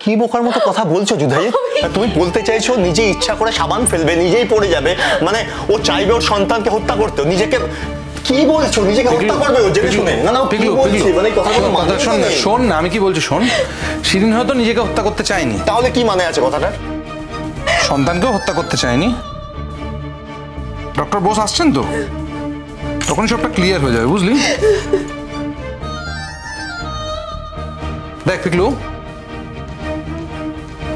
কি বোকার মতো কথা বলছো জুধাইয়ের? তুমি বলতে চাইছো নিজে ইচ্ছা করে সাবান ফেলবে, নিজেই পড়ে যাবে, মানে ও চাইবে ওর সন্তানকে হত্যা করতে, নিজেকে কি বলছো? নিজেকে হত্যা করবে ও জেনে শুনে? না না, কি বলছিস? মানে কথাগুলো মানে শোন না, আমি কি বলছি শোন। শিরিন হয়তো নিজেকে হত্যা করতে চায়নি। তাহলে কি মানে আছে কথাটা? সন্তানকেও হত্যা করতে চায়নি। ডক্টর বোস আসছেন তো, তখন সবটা ক্লিয়ার হয়ে যাবে, বুঝলি? দেখ পিকলু,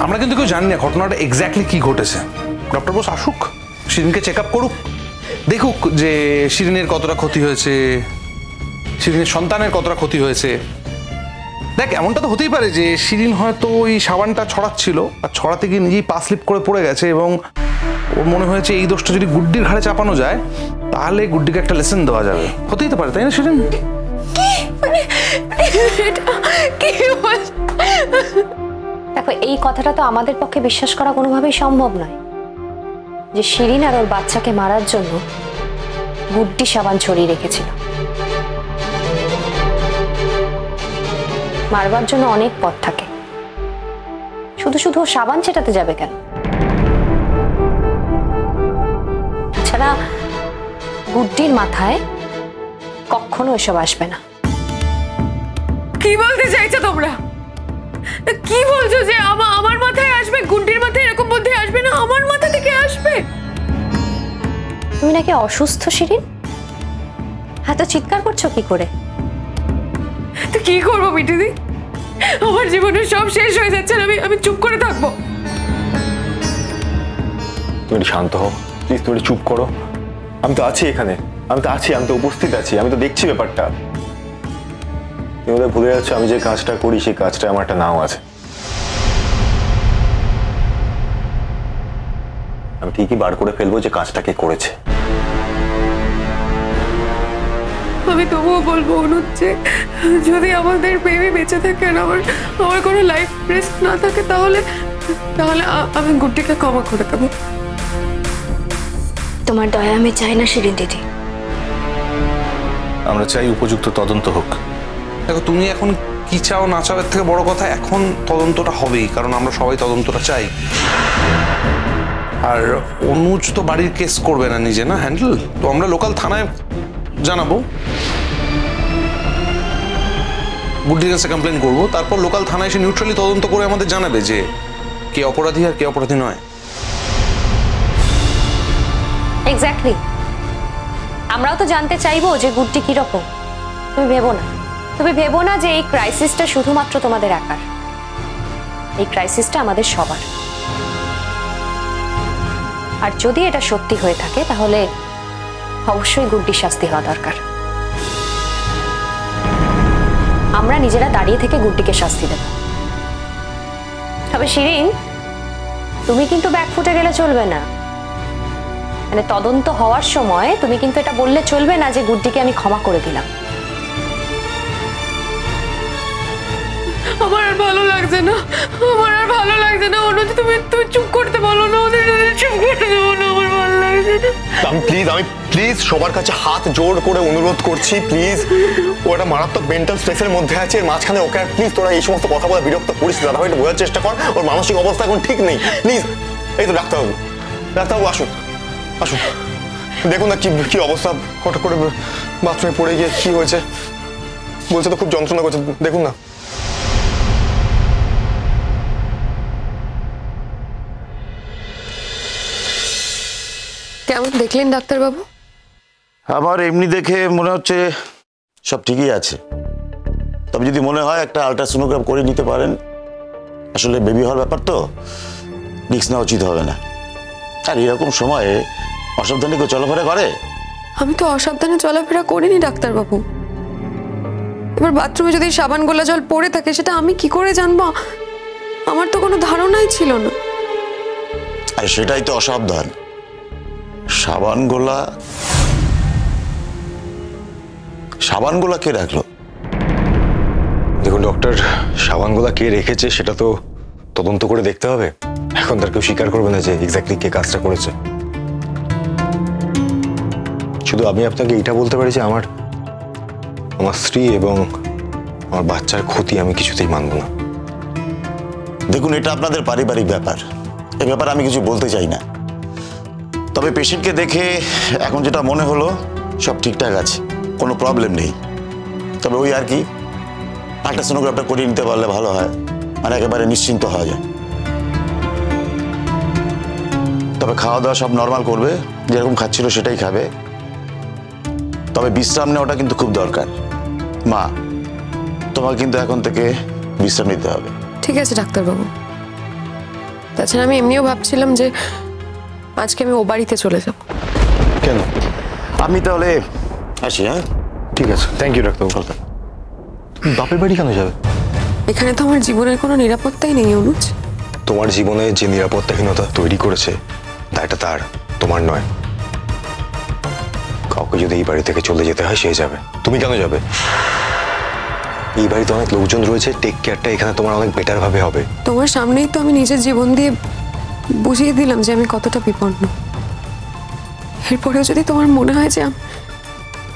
আমরা কিন্তু কেউ জানি না ঘটনাটা এক্স্যাক্টলি কি ঘটেছে। ডক্টর বোস আসুক, শিরিনকে চেক আপ করুক, দেখুক যে শিরিনের কতটা ক্ষতি হয়েছে, শিরিনের সন্তানের কতটা ক্ষতি হয়েছে। দেখ, এমনটা তো হতেই পারে যে শিরিন হয়তো ওই সাবানটা ছড়াচ্ছিল, আর ছড়াতে গিয়ে নিজেই পা স্লিপ করে পড়ে গেছে, এবং ওর মনে হয়েছে এই দোষটা যদি গুড্ডির ঘাড়ে চাপানো যায় তাহলে গুড্ডিকে একটা লেসন দেওয়া যাবে। হতেই তো পারে, তাই না শিরিন? দেখো, এই কথাটা তো আমাদের পক্ষে বিশ্বাস করা কোনোভাবেই সম্ভব নয় যে শিরিন আর ওর বাচ্চাকে মারার জন্য গুড্ডি সাবান ছড়িয়ে রেখেছিল। মারবার জন্য অনেক পথ থাকে, শুধু শুধু ও সাবান ছেটাতে যাবে কেন? তাছাড়া গুড্ডির মাথায় কখনো এসব আসবে না। কি বলতে চাইছো তোমরা? কি বলছো যে আমার মাথায় আসবে? গুড্ডির মাথায় এরকম বুদ্ধি আসবে না, আমার মাথা থেকে আসবে? তুমি নাকি অসুস্থ শিরিন? এত চিৎকার করছো কি করে? তো কি করবো মিটিদি? আমার জীবনে সব শেষ হয়ে যাচ্ছে, আমি চুপ করে থাকবো? তুমি শান্ত হও প্লিজ, তুমি চুপ করো। আমি তো আছি এখানে, আমি তো উপস্থিত আছি, আমি তো দেখছি ব্যাপারটা। তুমি ওদের ভুলে যাচ্ছ আমি যে কাজটা করি সেই কাজটা আমার একটা নাম আছে। আমি ঠিকই বার করে ফেলবো যে কাজটা কে করেছে। আমি তবুও বলবো অনুজ, যে যদি আমাদের বেবি বেঁচে থাকে আর আমার কোনো লাইফ রিস্ক না থাকে, তাহলে আমি গুড্ডিকে ক্ষমা করে দেবো। তোমার দয়া আমি চাই না শিরিন দিদি। আমরা চাই উপযুক্ত তদন্ত হোক। দেখো, তুমি এখন কি চাও না চাও এর থেকে বড় কথা, এখন তদন্তটা হবেই, কারণ আমরা সবাই তদন্তটা চাই। আর অনুজ তো বাড়ির কেস করবে না নিজে, না হ্যান্ডেল, তো আমরা লোকাল থানায় জানাবো, গুড্ডির কাছে কমপ্লেন করবো, তারপর লোকাল থানায় এসে নিউট্রালি তদন্ত করে আমাদের জানাবে যে কে অপরাধী আর কে অপরাধী নয়। এক্স্যাক্টলি, আমরাও তো জানতে চাইবো যে গুড্ডি কিরকম। তুমি ভেবো না যে এই ক্রাইসিসটা শুধুমাত্র তোমাদের একার, এই ক্রাইসিসটা আমাদের সবার। আর যদি এটা সত্যি হয়ে থাকে তাহলে অবশ্যই গুড্ডির শাস্তি হওয়া দরকার। আমরা নিজেরা দাঁড়িয়ে থেকে গুড্ডিকে শাস্তি দেব। তবে শিরিন, তুমি কিন্তু ব্যাকফুটে গেলে চলবে না। মানে তদন্ত হওয়ার সময় তুমি কিন্তু এটা বললে চলবে না যে গুড্ডিকে আমি ক্ষমা করে দিলাম। আমার আর ভালো লাগছে না, অনুজ, তুমি চুপ করতে বলো না, ওদের চুপ করতে দেবো না, আমার ভালো লাগছে না। আমি প্লিজ সবার কাছে হাত জোড় করে অনুরোধ করছি, প্লিজ। ও একটা মারাত্মক মেন্টাল স্ট্রেসের মধ্যে আছে, এর মাঝখানে ওকে আর প্লিজ তোরা এই সমস্ত কথা বলে বিরক্ত করিস না। দাদা, একটু বোঝার চেষ্টা কর, ওর মানসিক অবস্থা এখন ঠিক নেই, প্লিজ। এই তো ডাক্তারবাবু আসুন। দেখুন না কি অবস্থা, হঠাৎ করে বাথরুমে পড়ে গিয়ে কি হয়েছে বলছে, তো খুব যন্ত্রণা করছে, দেখুন না। কেমন দেখলেন ডাক্তারবাবু? আমার এমনি দেখে মনে হচ্ছে সব ঠিকই আছে, তবে যদি মনে হয় একটা আল্ট্রাসোনোগ্রাম করে নিতে পারেন। আসলে বেবি হওয়ার ব্যাপার তো, রিস্ক নেওয়া উচিত হবে না। আর এরকম সময়ে অসাবধানে কেউ চলাফেরা করে? আমি তো অসাবধানে চলাফেরা করিনি ডাক্তারবাবু। এবার বাথরুমে যদি সাবান গোলা জল পড়ে থাকে সেটা আমি কি করে জানবো? আমার তো কোনো ধারণাই ছিল না। আর সেটাই তো অসাবধান। সাবান গোলা কে রাখলো? দেখুন ডক্টর, সাবানগুলা কে রেখেছে সেটা তো তদন্ত করে দেখতে হবে। এখন তার কেউ স্বীকার করবে না যে এক্স্যাক্টলি কে কাজটা করেছে। শুধু আমি আপনাকে এটা বলতে পারি যে আমার স্ত্রী এবং আমার বাচ্চার ক্ষতি আমি কিছুতেই মানব না। দেখুন, এটা আপনাদের পারিবারিক ব্যাপার, এ ব্যাপারে আমি কিছু বলতে চাই না। তবে পেশেন্টকে দেখে এখন যেটা মনে হলো সব ঠিকঠাক আছে, কোনো প্রবলেম নেই। তবে ওই আর কি, আল্ট্রাসোনোগ্রাফটা করিয়ে নিতে পারলে ভালো হয়, মানে একেবারে নিশ্চিন্ত হওয়া যায়। তবে খাওয়া দাওয়া সব নর্মাল করবে, যেরকম খাচ্ছিল সেটাই খাবে। তবে বিশ্রাম নেওয়াটা কিন্তু খুব দরকার। মা, তোমাকে কিন্তু এখন থেকে বিশ্রাম নিতে হবে। ঠিক আছে ডাক্তারবাবু। তাছাড়া আমি এমনিও ভাবছিলাম যে আজকে আমি ও বাড়িতে চলে যাব। কেন? আমি তাহলে আসি। হ্যাঁ, ঠিক আছে, থ্যাংক ইউ ডাক্তারবাবু। বাপের বাড়ি কেন যাবে? এখানে তো আমার জীবনের কোনো নিরাপত্তাই নেই অনুজ। তোমার জীবনে যে নিরাপত্তাহীনতা তৈরি করেছে দায়টা তার, তোমার নয়। কাউকে যদি এই বাড়ি থেকে চলে যেতে হয় সে যাবে, তুমি কেন যাবে? এই বাড়িতে অনেক লোকজন রয়েছে, টেক কেয়ারটা এখানে তোমার অনেক বেটার ভাবে হবে। তোমার সামনেই তো আমি নিজের জীবন দিয়ে বুঝিয়ে দিলাম যে আমি কতটা বিপন্ন। এরপরেও যদি তোমার মনে হয় যে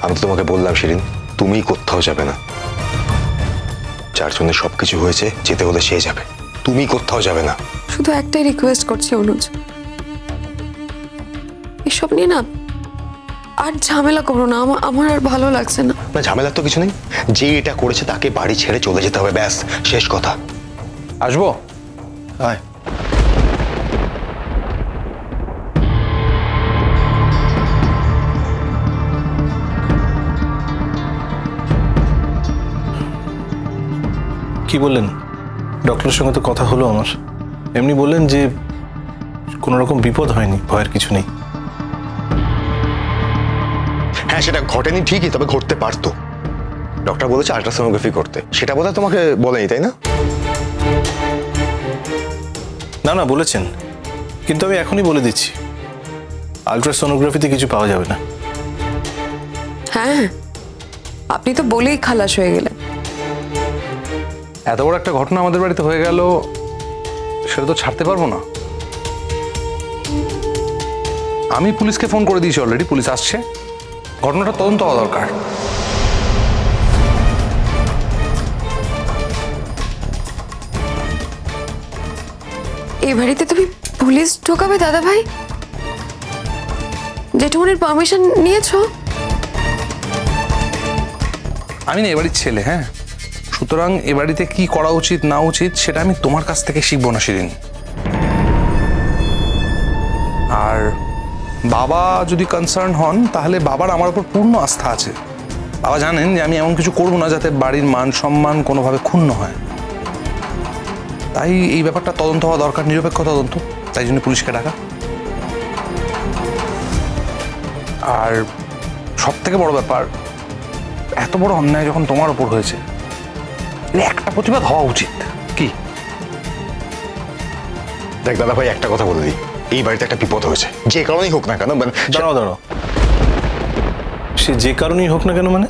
আমি তো তোমাকে বললাম শিরিন, তুমি কোথাও যাবে না। যার জন্য সবকিছু হয়েছে, যেতে হলে সে যাবে, তুমি কোথাও যাবে না। শুধু একটাই রিকোয়েস্ট করছি অনুজ, এসব নিয়ে না আর ঝামেলা করো না। আমার আর ভালো লাগছে না। না, ঝামেলার তো কিছু নেই। যে এটা করেছে তাকে বাড়ি ছেড়ে চলে যেতে হবে, ব্যাস, শেষ কথা। আসবো? আয়। কি বললেন? ডক্টরের সঙ্গে তো কথা হলো আমার। এমনি বললেন যে কোনো রকম বিপদ হয়নি, ভয়ের কিছু নেই। হ্যাঁ, সেটা ঘটেনি ঠিকই, তবে ঘটতে পারতো। ডক্টর বলেছে আল্ট্রাসোনোগ্রাফি করতে, সেটা বোধহয় তোমাকে বলেনি, তাই না? না না, বলেছেন, কিন্তু আমি এখনই বলে দিচ্ছি, আল্ট্রাসোনোগ্রাফিতে কিছু পাওয়া যাবে না। হ্যাঁ, আপনি তো বলেই খালাস হয়ে গেলেন। এত বড় একটা ঘটনা আমাদের বাড়িতে হয়ে গেল, সেটা তো ছাড়তে পারবো না। আমি পুলিশকে ফোন করে দিয়েছি অলরেডি, পুলিশ আসছে, ঘটনাটা তদন্ত হওয়া দরকার। এই বাড়িতে তুমি পুলিশ ঢোকাবে দাদা ভাই? জেঠুমনির পারমিশন নিয়েছো? আমি না এবাড়ির ছেলে, হ্যাঁ, সুতরাং এ বাড়িতে কি করা উচিত না উচিত সেটা আমি তোমার কাছ থেকে শিখবো না শিরিন। আর বাবা যদি কনসার্ন হন তাহলে বাবার আমার উপর পূর্ণ আস্থা আছে। বাবা জানেন যে আমি এমন কিছু করবো না যাতে বাড়ির মান সম্মান কোনোভাবে ক্ষুণ্ণ হয়। তাই এই ব্যাপারটা তদন্ত হওয়া দরকার, নিরপেক্ষ তদন্ত, তাই জন্য পুলিশকে ডাকা। আর সব থেকে বড় ব্যাপার, এত বড় অন্যায় যখন তোমার ওপর হয়েছে, একটা প্রতিবাদ হওয়া উচিত। কি? দেখ দাদা ভাই, একটা কথা বলে দিই, এই বাড়িতে একটা বিপদ হয়েছে, যে কারণেই হোক না কেন। দাঁড়াও দাঁড়াও, সে যে কারণেই হোক না কেন মানে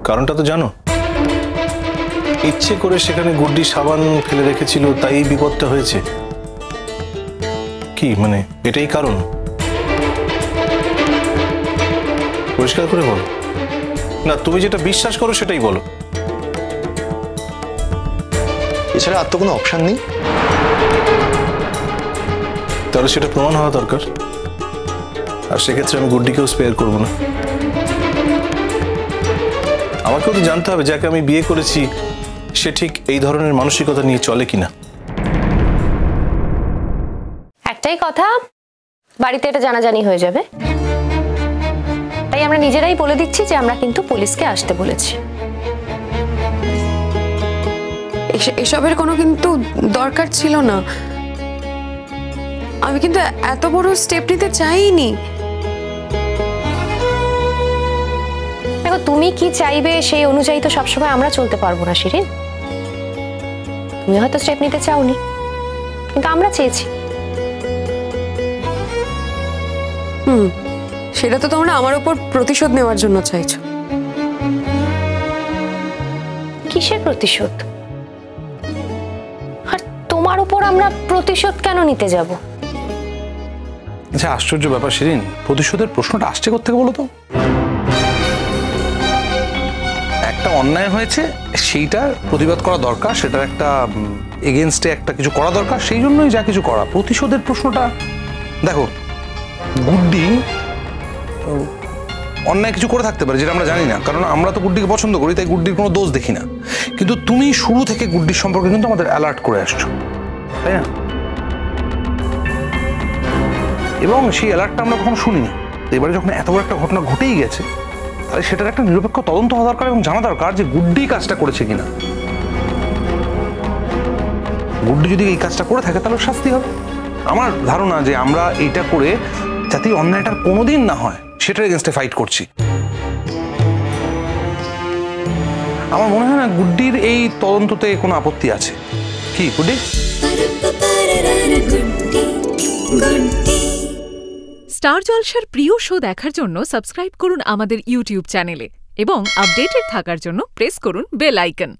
কারণটা তো জানো। ইচ্ছে করে সেখানে গুড্ডি সাবান ফেলে রেখেছিল, তাই এই বিপদটা হয়েছে। কি মানে এটাই কারণ? পরিষ্কার করে বলো না, তুমি যেটা বিশ্বাস করো সেটাই বলো। এছাড়া আর তো কোনো অপশন নেই। তাহলে সেটা প্রমাণ হওয়া দরকার, আর সেক্ষেত্রে আমি গুড্ডিকেও স্পেয়ার করবো না। আমাকেও তো জানতে হবে যাকে আমি বিয়ে করেছি সে ঠিক এই ধরনের মানসিকতা নিয়ে চলে কিনা। একটাই কথা, বাড়িতে এটা জানাজানি হয়ে যাবে, তাই আমরা নিজেরাই বলে দিচ্ছি যে আমরা কিন্তু পুলিশকে আসতে বলেছি। এসবের কোনো কিন্তু দরকার ছিল না। আমি কিন্তু এত বড় স্টেপ নিতে চাইনি। দেখো, তুমি কি চাইবে সেই অনুযায়ী তো সবসময় আমরা চলতে পারবো না শিরিন। তুমি হয়তো স্টেপ নিতে চাওনি, কিন্তু আমরা চেয়েছি। সেটা তো তোমরা আমার উপর প্রতিশোধ নেওয়ার জন্য চাইছো। কিসের প্রতিশোধ? আর তোমার উপর আমরা প্রতিশোধ কেন নিতে যাব? আচ্ছা, আশ্চর্য ব্যাপার শিরিন, প্রতিশোধের প্রশ্নটা আসছে কোত্থেকে বলো তো? একটা অন্যায় হয়েছে, সেইটার প্রতিবাদ করা দরকার, সেটার একটা এগেনস্টে একটা কিছু করা দরকার, সেই জন্যই যা কিছু করা। প্রতিশোধের প্রশ্নটা দেখো, গুড্ডি অন্যায় কিছু করে থাকতে পারে যেটা আমরা জানি না, কারণ আমরা তো গুড্ডিকে পছন্দ করি, তাই গুড্ডির কোনো দোষ দেখি না। কিন্তু তুমি শুরু থেকে গুড্ডির সম্পর্কে কিন্তু আমাদের অ্যালার্ট করে আসছো, তাই না? এবং সেই অ্যালার্টটা আমরা কখনো শুনিনি। এবারে যখন এত বড় একটা ঘটনা ঘটেই গেছে, তাহলে সেটার একটা নিরপেক্ষ তদন্ত হওয়া দরকার এবং জানা দরকার যে গুড্ডি কাজটা করেছে কিনা। গুড্ডি যদি এই কাজটা করে থাকে তাহলে শাস্তি হবে। আমার ধারণা যে আমরা এটা করে যাতে অন্যায়টার কোনোদিন না হয় সেটার এগেনস্টে ফাইট করছি। আমার মনে হয় না গুড্ডির এই তদন্ততে কোনো আপত্তি আছে। কি গুড্ডি? স্টার জলসার প্রিয় শো দেখার জন্য সাবস্ক্রাইব করুন আমাদের ইউটিউব চ্যানেলে এবং আপডেটেড থাকার জন্য প্রেস করুন বেল আইকন।